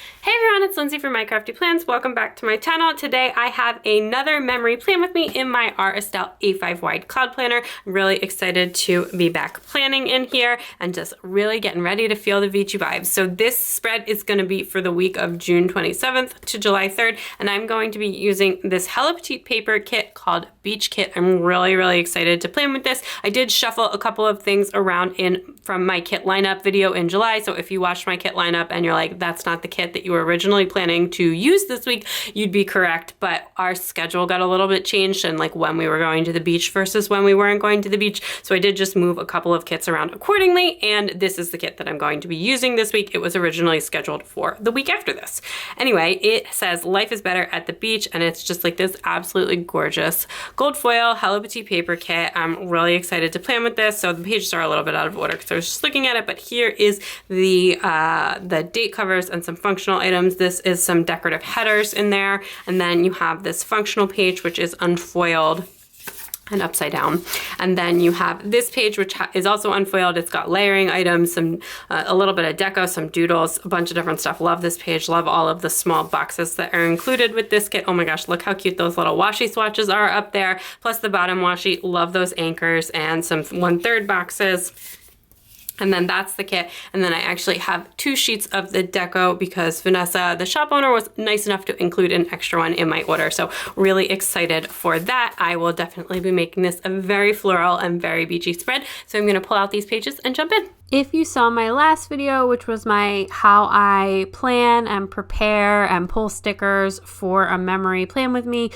Hey everyone, it's Lindsay from My Crafty Plans. Welcome back to my channel. Today I have another memory plan with me in my Aura Estelle A5 wide cloud planner. I'm really excited to be back planning in here and just really getting ready to feel the beachy vibes. So this spread is going to be for the week of June 27th to July 3rd, and I'm going to be using this Hello Petite Paper kit called Beach Kit. I'm really excited to plan with this. I did shuffle a couple of things around from my kit lineup video in July, so if you watched my kit lineup and you're like, that's not the kit that you were originally planning to use this week, you'd be correct, but our schedule got a little bit changed and like when we were going to the beach versus when we weren't going to the beach, so I did just move a couple of kits around accordingly, and this is the kit that I'm going to be using this week. It was originally scheduled for the week after this. Anyway, it says life is better at the beach, and it's just like this absolutely gorgeous gold foil Hello Petite Paper kit. I'm really excited to plan with this. So the pages are a little bit out of order because I was just looking at it, but here is the date covers and some functional items. This is some decorative headers in there, and then you have this functional page which is unfoiled and upside down, and then you have this page which is also unfoiled. It's got layering items, some a little bit of deco, some doodles, a bunch of different stuff. Love this page. Love all of the small boxes that are included with this kit. Oh my gosh, look how cute those little washi swatches are up there, plus the bottom washi. Love those anchors and some 1/3 boxes. And then that's the kit. And then I actually have 2 sheets of the deco because Vanessa, the shop owner, was nice enough to include an extra one in my order. So really excited for that. I will definitely be making this a very floral and very beachy spread. So I'm gonna pull out these pages and jump in. If you saw my last video, which was my how I plan and prepare and pull stickers for a memory plan with me,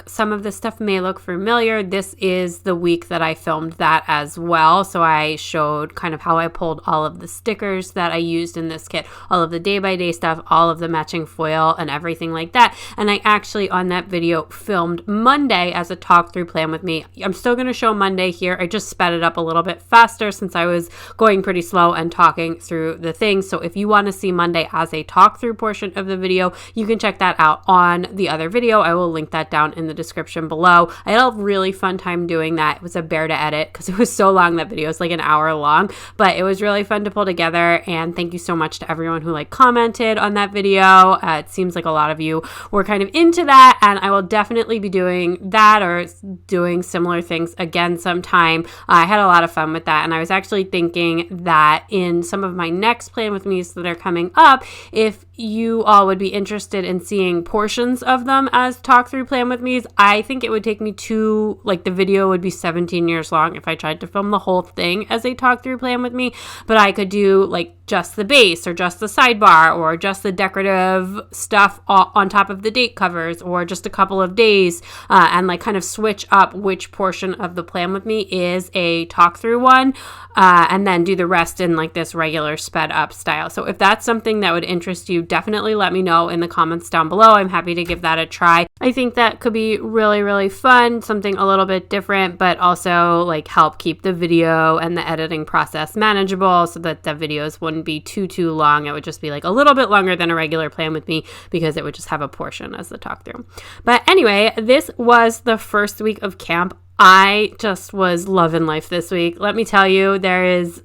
some of this stuff may look familiar. This is the week that I filmed that as well. So I showed kind of how I pulled all of the stickers that I used in this kit, all of the day-by-day stuff, all of the matching foil and everything like that. And I actually on that video filmed Monday as a talk through plan with me. I'm still going to show Monday here. I just sped it up a little bit faster since I was going pretty slow and talking through the things. So if you want to see Monday as a talk through portion of the video, you can check that out on the other video. I will link that down in the description below. I had a really fun time doing that. It was a bear to edit because it was so long. That video is like an hour long, but it was really fun to pull together. And thank you so much to everyone who commented on that video. It seems like a lot of you were kind of into that, and I will definitely be doing that or doing similar things again sometime. I had a lot of fun with that, and I was actually thinking that in some of my next plan with me's that are coming up, if you all would be interested in seeing portions of them as talk through plan with me's, I think it would take me the video would be 17 years long if I tried to film the whole thing as a talk through plan with me, but I could do just the base or just the sidebar or just the decorative stuff on top of the date covers or just a couple of days and kind of switch up which portion of the plan with me is a talk through one and then do the rest in this regular sped up style. So if that's something that would interest you, definitely let me know in the comments down below. I'm happy to give that a try. I think that could be really fun, something a little bit different, but also help keep the video and the editing process manageable so that the videos wouldn't be too long. It would just be a little bit longer than a regular plan with me because it would just have a portion as the talk through. But anyway, this was the first week of camp. I just was loving life this week. Let me tell you, there is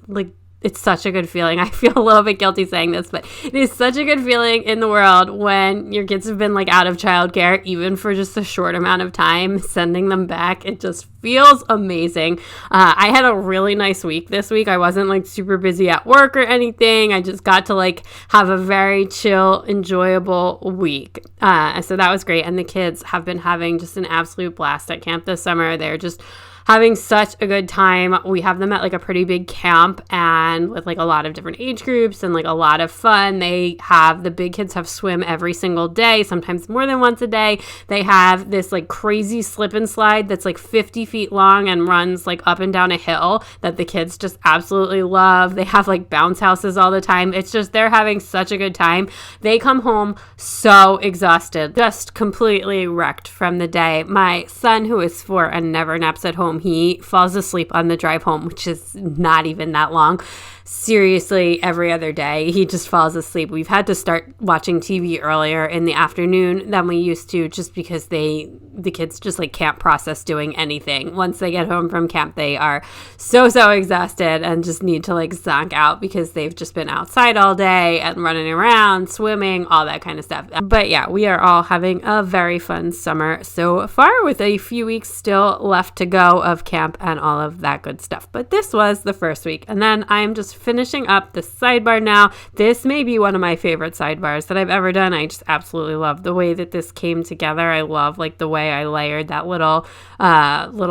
it's such a good feeling. I feel a little bit guilty saying this, but it is such a good feeling in the world when your kids have been out of childcare, even for just a short amount of time, sending them back. It just feels amazing. I had a really nice week this week. I wasn't super busy at work or anything. I just got to have a very chill, enjoyable week. So that was great. And the kids have been having just an absolute blast at camp this summer. They're just having such a good time. We have them at a pretty big camp and with a lot of different age groups and a lot of fun. The big kids have swim every single day, sometimes more than once a day. They have this crazy slip and slide that's 50 feet long and runs up and down a hill that the kids just absolutely love. They have bounce houses all the time. It's just, they're having such a good time. They come home so exhausted, just completely wrecked from the day. My son, who is 4 and never naps at home, he falls asleep on the drive home, which is not even that long. seriously every other day. He just falls asleep. We've had to start watching TV earlier in the afternoon than we used to, just because the kids just like can't process doing anything. Once they get home from camp, they are so exhausted and just need to like zonk out, because they've just been outside all day and running around, swimming, all that kind of stuff. But yeah, we are all having a very fun summer so far, with a few weeks still left to go of camp and all of that good stuff. But this was the first week, and then I'm just finishing up the sidebar now. This may be one of my favorite sidebars that I've ever done. I just absolutely love the way that this came together. I love like the way I layered that little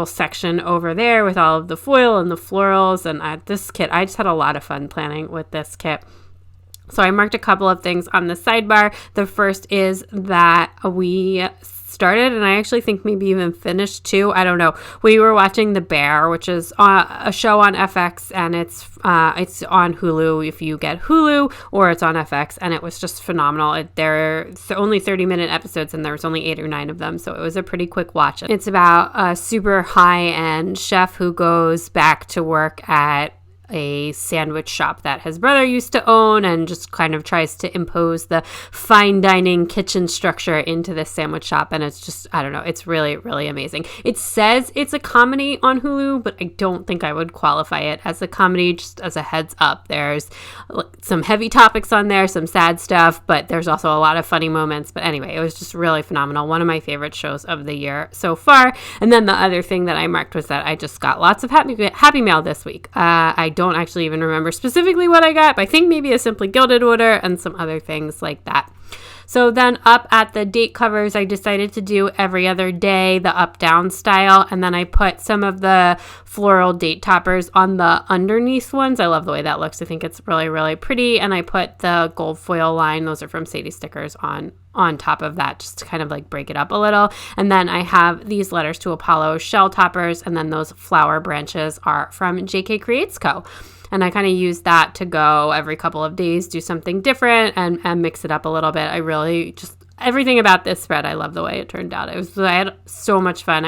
section over there with all of the foil and the florals. And this kit, I just had a lot of fun planning with this kit. So I marked a couple of things on the sidebar. The first is that we started, and I actually think maybe even finished too. I don't know. We were watching The Bear, which is a show on FX, and it's on Hulu if you get Hulu, or it's on FX, and it was just phenomenal. They're only 30-minute episodes, and there was only 8 or 9 of them, so it was a pretty quick watch. It's about a super high-end chef who goes back to work at a sandwich shop that his brother used to own, and just kind of tries to impose the fine dining kitchen structure into this sandwich shop. And it's just, I don't know, it's really, really amazing. It says it's a comedy on Hulu, but I don't think I would qualify it as a comedy. Just as a heads up, there's some heavy topics on there, some sad stuff, but there's also a lot of funny moments. But anyway, it was just really phenomenal. One of my favorite shows of the year so far. And then the other thing that I marked was that I just got lots of happy mail this week. I don't actually even remember specifically what I got, but I think maybe a Simply Gilded order and some other things like that. So then up at the date covers, I decided to do every other day, the up-down style, and then I put some of the floral date toppers on the underneath ones. I love the way that looks. I think it's really, really pretty. And I put the gold foil line, those are from Sadie Stickers, on top of that, just to kind of like break it up a little. And then I have these Letters to Apollo shell toppers, and then those flower branches are from JK Creates Co. And I kind of use that to go every couple of days, do something different and mix it up a little bit. I really just, everything about this spread, I love the way it turned out. I had so much fun.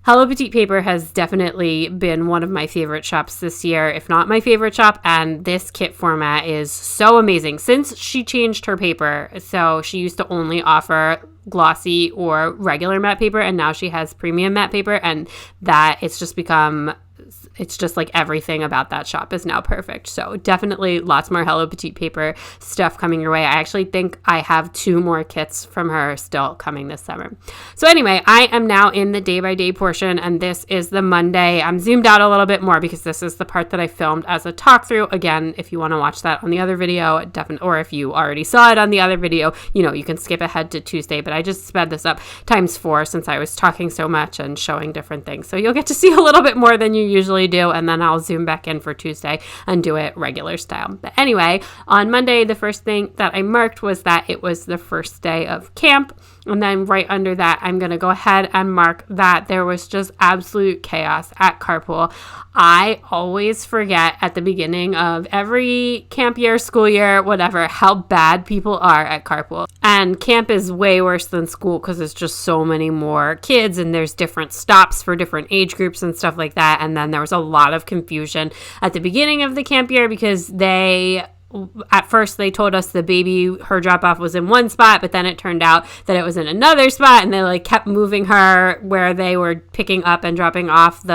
Hello Petite Paper has definitely been one of my favorite shops this year, if not my favorite shop, and this kit format is so amazing. Since she changed her paper, so she used to only offer glossy or regular matte paper, and now she has premium matte paper, and that it's just like everything about that shop is now perfect. So definitely lots more Hello Petite Paper stuff coming your way. I actually think I have 2 more kits from her still coming this summer. So anyway, I am now in the day-by-day portion, and this is the Monday. I'm zoomed out a little bit more because this is the part that I filmed as a talk through. Again, if you want to watch that on the other video, or if you already saw it on the other video, you can skip ahead to Tuesday, but I just sped this up times 4 since I was talking so much and showing different things. So you'll get to see a little bit more than you usually do, and then I'll zoom back in for Tuesday and do it regular style. But anyway, on Monday, the first thing that I marked was that it was the first day of camp. And then right under that, I'm going to go ahead and mark that there was just absolute chaos at Carpool. I always forget at the beginning of every camp year, school year, whatever, how bad people are at Carpool. And camp is way worse than school because it's just so many more kids, and there's different stops for different age groups and stuff like that. And then there was a lot of confusion at the beginning of the camp year because at first they told us the baby, her drop off was in one spot, but then it turned out that it was in another spot, and they kept moving her where they were picking up and dropping off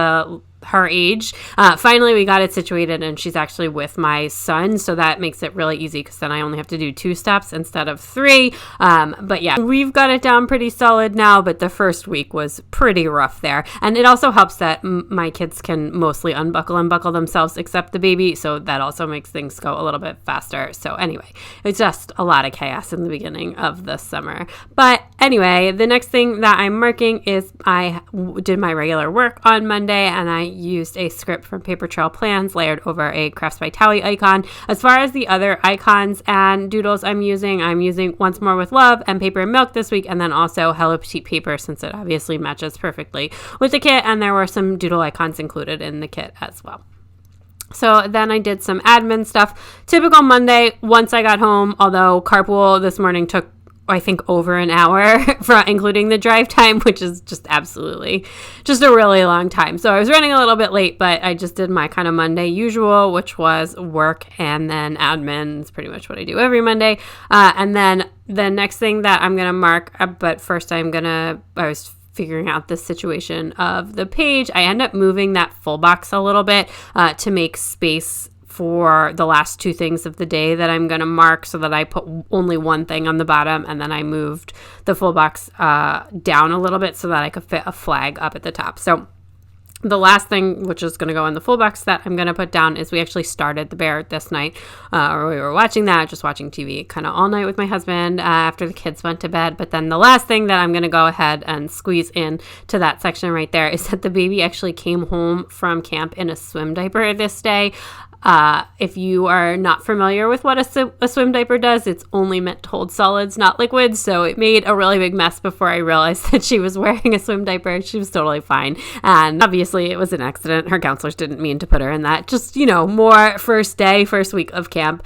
her age. Finally, we got it situated, and she's actually with my son, so that makes it really easy because then I only have to do 2 stops instead of 3. But yeah, we've got it down pretty solid now, but the first week was pretty rough there. And it also helps that my kids can mostly unbuckle and buckle themselves except the baby, so that also makes things go a little bit faster. So anyway, it's just a lot of chaos in the beginning of the summer. But anyway, the next thing that I'm marking is I did my regular work on Monday, and I used a script from Paper Trail Plans layered over a Crafts by Towie icon. As far as the other icons and doodles I'm using Once More with Love and Paper and Milk this week, and then also Hello Petite Paper, since it obviously matches perfectly with the kit, and there were some doodle icons included in the kit as well. So then I did some admin stuff. Typical Monday once I got home, although Carpool this morning took I think over an hour for including the drive time, which is just absolutely just a really long time. So I was running a little bit late, but I just did my kind of Monday usual, which was work and then admin. It's pretty much what I do every Monday. And then the next thing that I'm going to mark, but first I was figuring out this situation of the page. I end up moving that full box a little bit to make space for the last two things of the day that I'm going to mark, so that I put only one thing on the bottom, and then I moved the full box down a little bit so that I could fit a flag up at the top. So the last thing, which is going to go in the full box that I'm going to put down, is we actually started The Bear this night, or we were watching that, just watching TV kind of all night with my husband after the kids went to bed. But then the last thing that I'm going to go ahead and squeeze in to that section right there is that the baby actually came home from camp in a swim diaper this day. If you are not familiar with what a swim diaper does, it's only meant to hold solids, not liquids. So it made a really big mess before I realized that she was wearing a swim diaper. She was totally fine. And obviously it was an accident. Her counselors didn't mean to put her in that. Just, more first week of camp,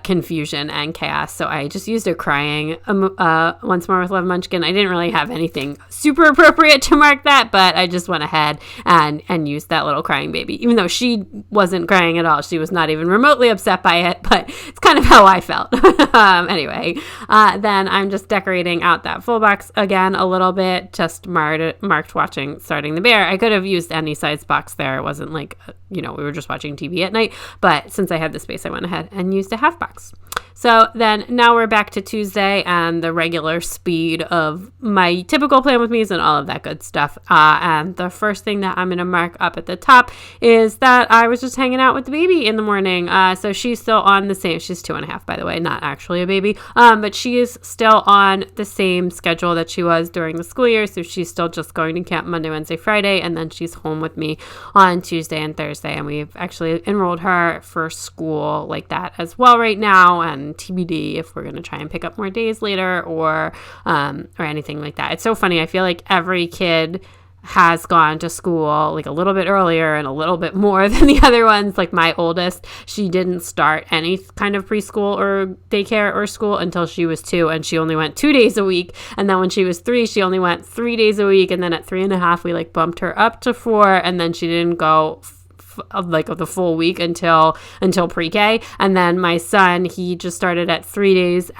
confusion and chaos. So I just used her crying once more with Love Munchkin. I didn't really have anything super appropriate to mark that, but I just went ahead and used that little crying baby, even though she wasn't crying at all. She was not even remotely upset by it, but it's kind of how I felt. Anyway, then I'm just decorating out that full box again a little bit, just marked starting The Bear. I could have used any size box there. It wasn't like, we were just watching TV at night, but since I had the space, I went ahead and used a half box. So then now we're back to Tuesday and the regular speed of my typical plan with me's and all of that good stuff. And the first thing that I'm going to mark up at the top is that I was just hanging out with the baby in the morning. So she's still on the same, she's 2.5, by the way, not actually a baby. But she is still on the same schedule that she was during the school year. So she's still just going to camp Monday, Wednesday, Friday, and then she's home with me on Tuesday and Thursday. And we've actually enrolled her for school like that as well right now. And TBD if we're going to try and pick up more days later or anything like that. It's so funny. I feel like every kid has gone to school like a little bit earlier and a little bit more than the other ones. Like my oldest, she didn't start any kind of preschool or daycare or school until she was 2, and she only went 2 days a week. And then when she was 3, she only went 3 days a week. And then at 3.5, we like bumped her up to 4, and then she didn't go of the full week until pre-K. And then my son, he just started at 3 days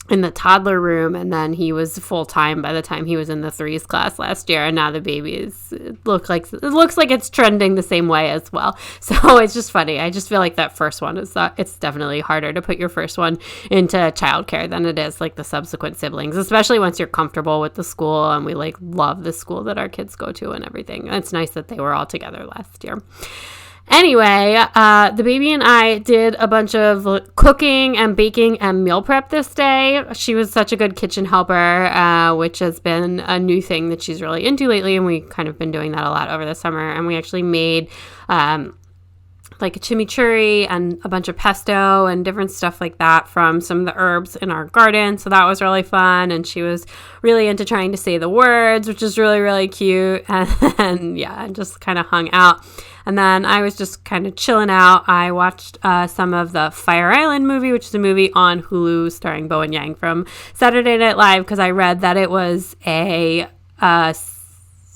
in the toddler room, and then he was full-time by the time he was in the 3s class last year. And now the baby it looks like it's trending the same way as well. So it's just funny. I just feel like that first one it's definitely harder to put your first one into childcare than it is like the subsequent siblings, especially once you're comfortable with the school. And we like love the school that our kids go to and everything. It's nice that they were all together last year. Anyway, the baby and I did a bunch of cooking and baking and meal prep this day. She was such a good kitchen helper, which has been a new thing that she's really into lately, and we kind of been doing that a lot over the summer. And we actually made like a chimichurri and a bunch of pesto and different stuff like that from some of the herbs in our garden. So that was really fun. And she was really into trying to say the words, which is really, really cute. And yeah, just kind of hung out. And then I was just kind of chilling out. I watched some of the Fire Island movie, which is a movie on Hulu starring Bowen Yang from Saturday Night Live, because I read that it was a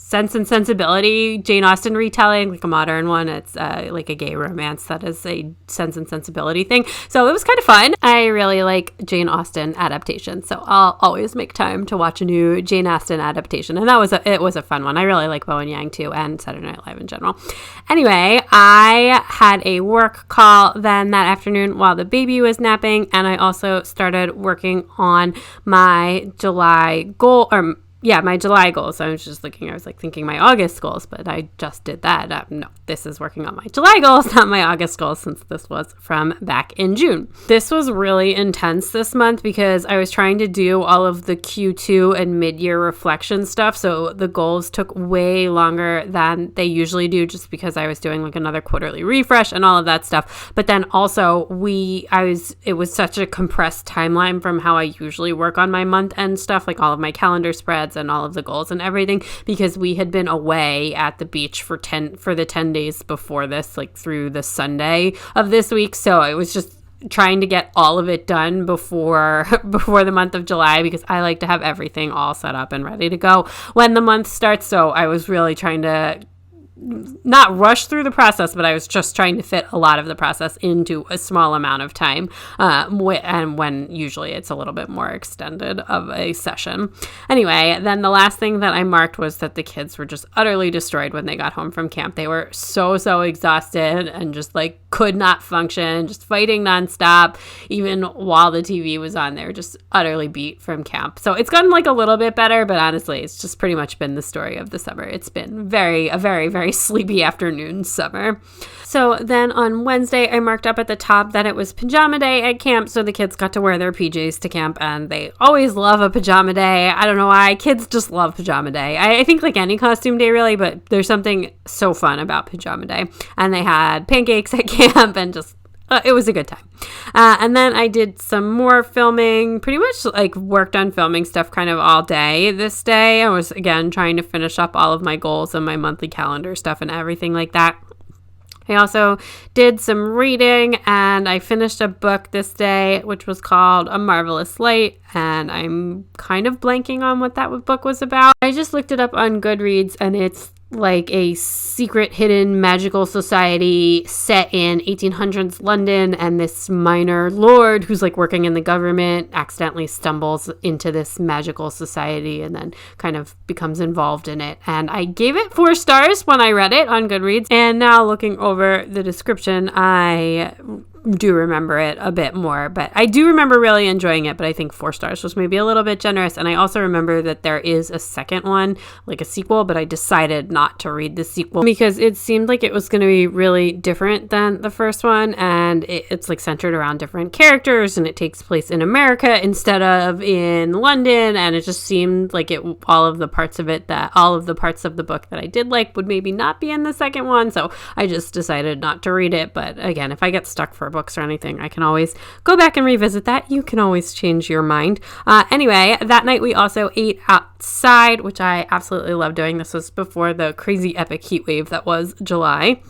Sense and Sensibility Jane Austen retelling, like a modern one. It's like a gay romance that is a Sense and Sensibility thing. So it was kind of fun. I really like Jane Austen adaptations, so I'll always make time to watch a new Jane Austen adaptation. And it was a fun one. I really like Bowen Yang too, and Saturday Night Live in general. Anyway, I had a work call then that afternoon while the baby was napping, and I also started working on my July goal, my July goals. I was thinking my August goals, but I just did that. No, this is working on my July goals, not my August goals, since this was from back in June. This was really intense this month because I was trying to do all of the Q2 and mid-year reflection stuff. So the goals took way longer than they usually do, just because I was doing like another quarterly refresh and all of that stuff. But then also it was such a compressed timeline from how I usually work on my month end stuff, like all of my calendar spreads and all of the goals and everything, because we had been away at the beach for the 10 days before this, like through the Sunday of this week. So it was just trying to get all of it done before the month of July, because I like to have everything all set up and ready to go when the month starts. So I was really trying to not rush through the process, but I was just trying to fit a lot of the process into a small amount of time, and when usually it's a little bit more extended of a session. Anyway, then the last thing that I marked was that the kids were just utterly destroyed when they got home from camp. They were so exhausted and just like could not function, just fighting nonstop. Even while the TV was on, they were just utterly beat from camp. So it's gotten like a little bit better, but honestly, it's just pretty much been the story of the summer. It's been a very sleepy afternoon summer. So then on Wednesday, I marked up at the top that it was pajama day at camp, so the kids got to wear their PJs to camp, and they always love a pajama day. I don't know why. Kids just love pajama day. I think like any costume day really, but there's something so fun about pajama day. And they had pancakes at camp and just it was a good time. And then I did some more filming, pretty much like worked on filming stuff kind of all day this day. I was, again, trying to finish up all of my goals and my monthly calendar stuff and everything like that. I also did some reading, and I finished a book this day, which was called A Marvelous Light, and I'm kind of blanking on what that book was about. I just looked it up on Goodreads, and it's like a secret hidden magical society set in 1800s London, and this minor lord who's like working in the government accidentally stumbles into this magical society and then kind of becomes involved in it. And I gave it 4 stars when I read it on Goodreads, and now looking over the description, I do remember it a bit more, but I do remember really enjoying it, but I think 4 stars was maybe a little bit generous. And I also remember that there is a second one, like a sequel, but I decided not to read the sequel because it seemed like it was going to be really different than the first one, and it's like centered around different characters, and it takes place in America instead of in London, and it just seemed like all of the parts of the book that I did like would maybe not be in the second one, so I just decided not to read it. But again, if I get stuck for books or anything, I can always go back and revisit that. You can always change your mind. Anyway, that night we also ate outside, which I absolutely love doing. This was before the crazy epic heat wave that was July.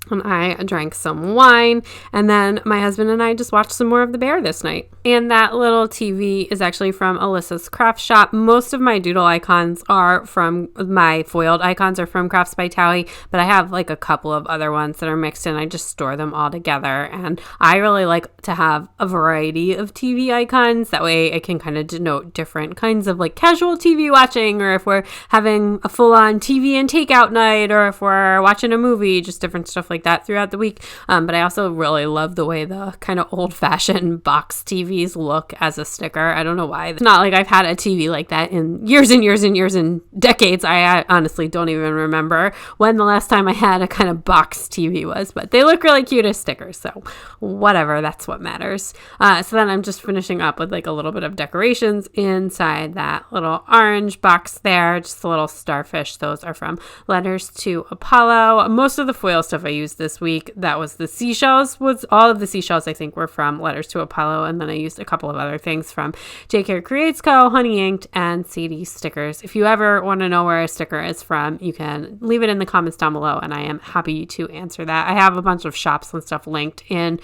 And I drank some wine, and then my husband and I just watched some more of The Bear this night. And that little TV is actually from Alyssa's Craft Shop. Most of my doodle icons are from, my foiled icons are from Crafts by Towie, but I have like a couple of other ones that are mixed in. I just store them all together, and I really like to have a variety of TV icons. That way I can kind of denote different kinds of like casual TV watching, or if we're having a full-on TV and takeout night, or if we're watching a movie, just different stuff like that throughout the week. But I also really love the way the kind of old-fashioned box TVs look as a sticker. I don't know why. It's not like I've had a TV like that in years and decades. I honestly don't even remember when the last time I had a kind of box TV was, but they look really cute as stickers, so whatever, that's what matters. So then I'm just finishing up with like a little bit of decorations inside that little orange box there, just a little starfish. Those are from Letters to Apollo. Most of the foil stuff I used this week, that was the seashells, all of the seashells I think were from Letters to Apollo, and then I used a couple of other things from JK Creates Co., Honey Inked, and Sadie Stickers. If you ever want to know where a sticker is from, you can leave it in the comments down below, and I am happy to answer that. I have a bunch of shops and stuff linked in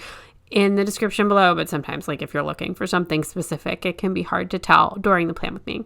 the description below, but sometimes like if you're looking for something specific, it can be hard to tell during the plan with me.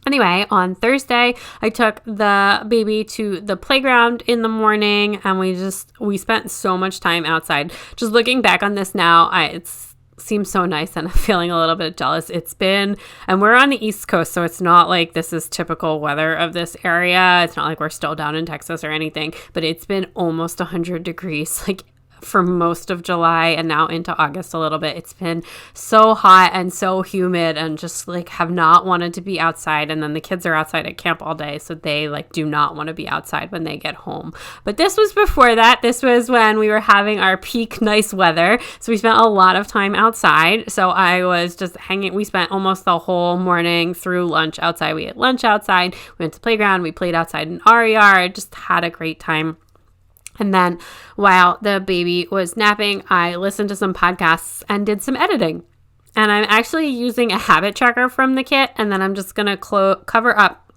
Anyway, on Thursday, I took the baby to the playground in the morning, and we spent so much time outside. Just looking back on this now, it seems so nice, and I'm feeling a little bit jealous. And we're on the East Coast, so it's not like this is typical weather of this area. It's not like we're still down in Texas or anything, but it's been almost 100 degrees, like for most of July and now into August a little bit. It's been so hot and so humid, and just like have not wanted to be outside. And then the kids are outside at camp all day, so they like do not want to be outside when they get home. But this was before that. This was when we were having our peak nice weather, so we spent a lot of time outside. So I was just hanging. We spent almost the whole morning through lunch outside. We ate lunch outside, we went to the playground, we played outside in our yard, just had a great time. And then while the baby was napping, I listened to some podcasts and did some editing. And I'm actually using a habit tracker from the kit, and then I'm just going to cover up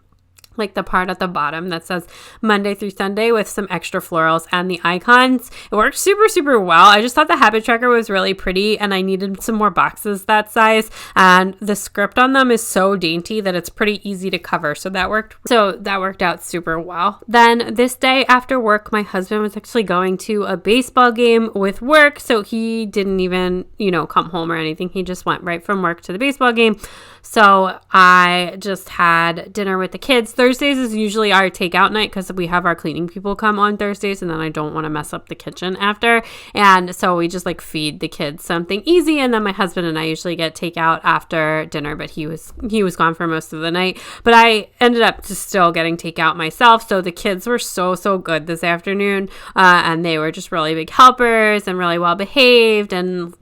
like the part at the bottom that says Monday through Sunday with some extra florals and the icons. It worked super, super well. I just thought the habit tracker was really pretty and I needed some more boxes that size. And the script on them is so dainty that it's pretty easy to cover. So that worked out super well. Then this day after work, my husband was actually going to a baseball game with work. So he didn't even, come home or anything. He just went right from work to the baseball game. So I just had dinner with the kids. Thursdays is usually our takeout night because we have our cleaning people come on Thursdays and then I don't want to mess up the kitchen after. And so we just feed the kids something easy. And then my husband and I usually get takeout after dinner, but he was gone for most of the night. But I ended up just still getting takeout myself. So the kids were so good this afternoon. And they were just really big helpers and really well behaved and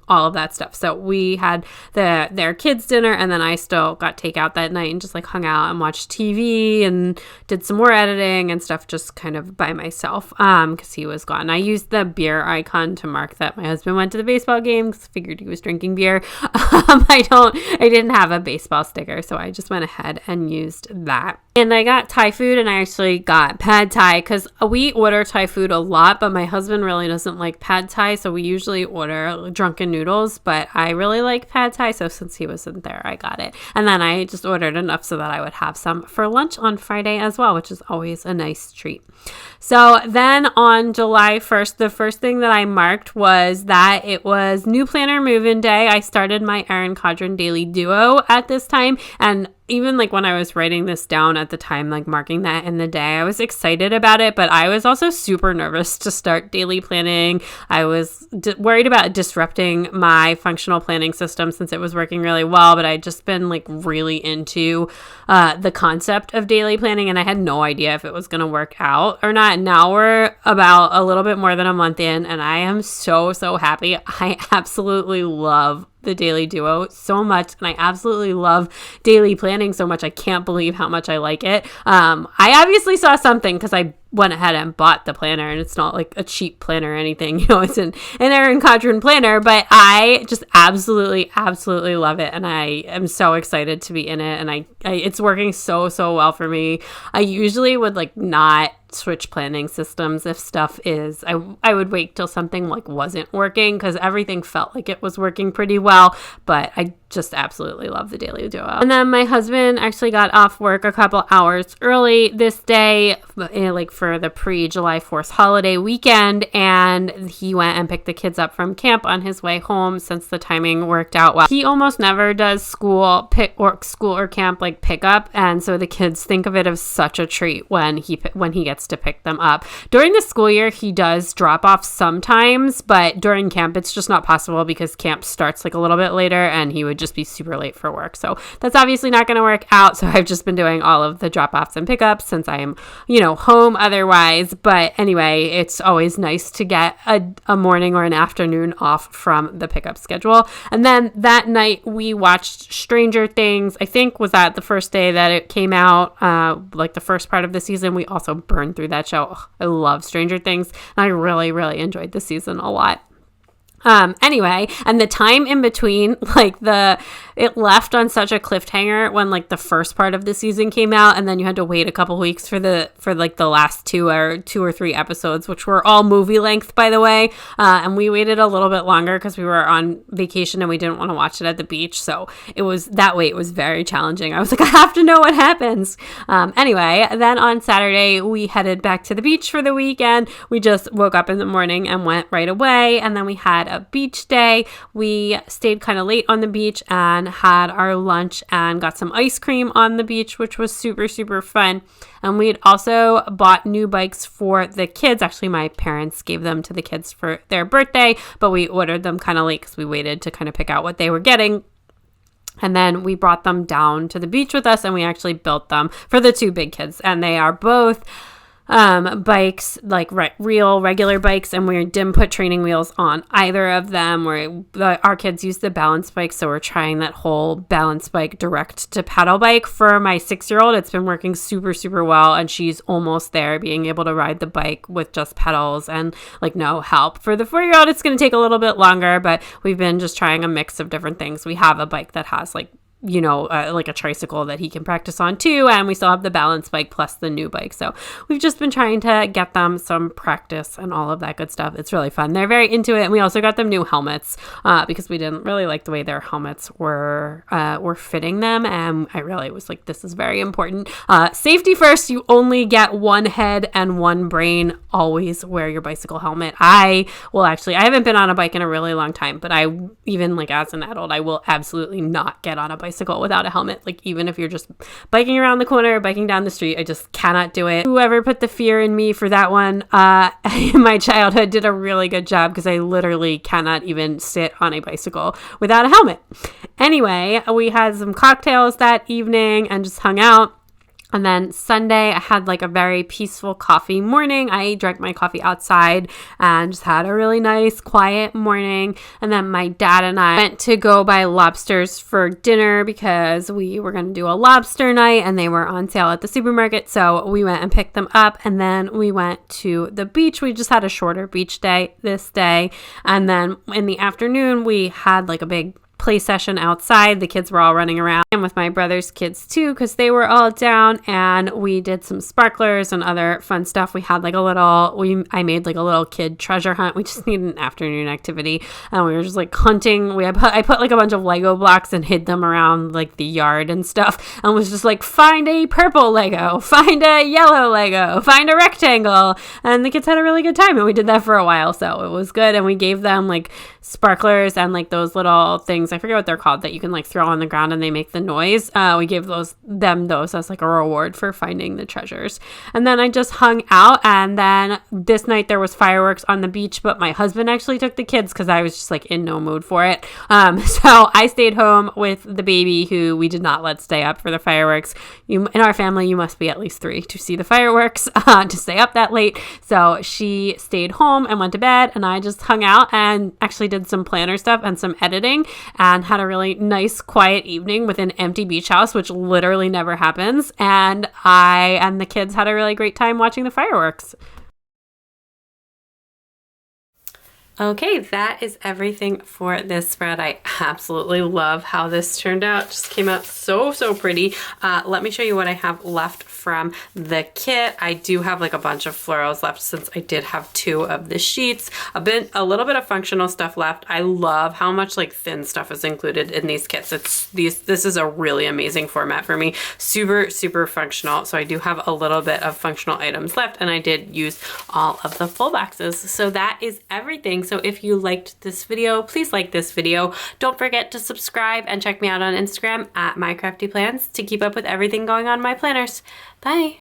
all of that stuff. So we had their kids' dinner and then I still got takeout that night and just hung out and watched TV and did some more editing and stuff just kind of by myself because he was gone. I used the beer icon to mark that my husband went to the baseball game because I figured he was drinking beer. I didn't have a baseball sticker, so I just went ahead and used that. And I got Thai food and I actually got pad Thai because we order Thai food a lot, but my husband really doesn't like pad Thai, so we usually order drunken noodles, but I really like pad Thai, so since he wasn't there, I got it. And then I just ordered enough so that I would have some for lunch on Friday as well, which is always a nice treat. So then on July 1st, the first thing that I marked was that it was new planner move-in day. I started my Erin Condren Daily Duo at this time, and even when I was writing this down at the time, marking that in the day, I was excited about it, but I was also super nervous to start daily planning. I was worried about disrupting my functional planning system since it was working really well, but I'd just been really into the concept of daily planning and I had no idea if it was going to work out or not. Now we're about a little bit more than a month in and I am so happy. I absolutely love the Daily Duo so much and I absolutely love daily planning so much. I can't believe how much I like it. I obviously saw something because I went ahead and bought the planner and it's not a cheap planner or anything, it's an Erin Condren planner, but I just absolutely love it and I am so excited to be in it and I it's working so well for me. I usually would not switch planning systems if stuff is I would wait till something wasn't working because everything felt like it was working pretty well, but I just absolutely love the Daily Duo. And then my husband actually got off work a couple hours early this day, for the pre-July 4th holiday weekend, and he went and picked the kids up from camp on his way home since the timing worked out well. He almost never does school or camp pickup, and so the kids think of it as such a treat when he gets to pick them up. During the school year, he does drop off sometimes, but during camp, it's just not possible because camp starts a little bit later and he would just be super late for work. So that's obviously not going to work out. So I've just been doing all of the drop-offs and pickups since I am, home otherwise. But anyway, it's always nice to get a morning or an afternoon off from the pickup schedule. And then that night we watched Stranger Things. I think was that the first day that it came out, the first part of the season. We also burned through that show. Ugh, I love Stranger Things and I really enjoyed the season a lot. Anyway, and the time in between, it left on such a cliffhanger when the first part of the season came out, and then you had to wait a couple weeks for the last two or three episodes, which were all movie length, by the way. And we waited a little bit longer because we were on vacation and we didn't want to watch it at the beach. So it was very challenging. I was I have to know what happens. Anyway, then on Saturday, we headed back to the beach for the weekend. We just woke up in the morning and went right away. And then we had a beach day. We stayed kind of late on the beach and had our lunch and got some ice cream on the beach, which was super fun. And we had also bought new bikes for the kids. Actually, my parents gave them to the kids for their birthday, but we ordered them kind of late because we waited to kind of pick out what they were getting. And then we brought them down to the beach with us and we actually built them for the two big kids. And they are both bikes, real regular bikes, and we didn't put training wheels on either of them. Our kids use the balance bike, so we're trying that whole balance bike direct to pedal bike for my 6-year-old. It's been working super well, and she's almost there, being able to ride the bike with just pedals and no help. For the 4-year-old, it's going to take a little bit longer, but we've been just trying a mix of different things. We have a bike that has you know, like a tricycle that he can practice on too. And we still have the balance bike plus the new bike. So we've just been trying to get them some practice and all of that good stuff. It's really fun. They're very into it. And we also got them new helmets because we didn't really like the way their helmets were fitting them. And I really was like, this is very important. Safety first. You only get one head and one brain. Always wear your bicycle helmet. I haven't been on a bike in a really long time, but even like as an adult, I will absolutely not get on a bicycle without a helmet. Like even if you're just biking around the corner, biking down the street, I just cannot do it. Whoever put the fear in me for that one in my childhood did a really good job because I literally cannot even sit on a bicycle without a helmet. Anyway, we had some cocktails that evening and just hung out. And then Sunday, I had like a very peaceful coffee morning. I drank my coffee outside and just had a really nice, quiet morning. And then my dad and I went to go buy lobsters for dinner because we were going to do a lobster night and they were on sale at the supermarket. So we went and picked them up and then we went to the beach. We just had a shorter beach day this day. And then in the afternoon, we had like a big play session outside. The kids were all running around and with my brother's kids too because they were all down, and we did some sparklers and other fun stuff. We had like I made like a little kid treasure hunt. We just needed an afternoon activity and we were just like hunting. I put like a bunch of Lego blocks and hid them around like the yard and stuff and was just like, find a purple Lego, find a yellow Lego, find a rectangle. And the kids had a really good time and we did that for a while. So it was good. And we gave them like sparklers and like those little things, I forget what they're called, that you can like throw on the ground and they make the noise. We gave them those as like a reward for finding the treasures. And then I just hung out, and then this night there was fireworks on the beach, but my husband actually took the kids because I was just like in no mood for it. So I stayed home with the baby, who we did not let stay up for the fireworks. In our family, you must be at least 3 to see the fireworks to stay up that late. So she stayed home and went to bed, and I just hung out and actually did some planner stuff and some editing and had a really nice quiet evening with an empty beach house, which literally never happens. And I and the kids had a really great time watching the fireworks. Okay, that is everything for this spread. I absolutely love how this turned out. Just came out so pretty. Let me show you what I have left from the kit. I do have like a bunch of florals left since I did have 2 of the sheets. A little bit of functional stuff left. I love how much like thin stuff is included in these kits. This is a really amazing format for me. Super functional. So I do have a little bit of functional items left, and I did use all of the full boxes. So that is everything. So if you liked this video, please like this video. Don't forget to subscribe and check me out on Instagram at mycraftyplans to keep up with everything going on in my planners. Bye.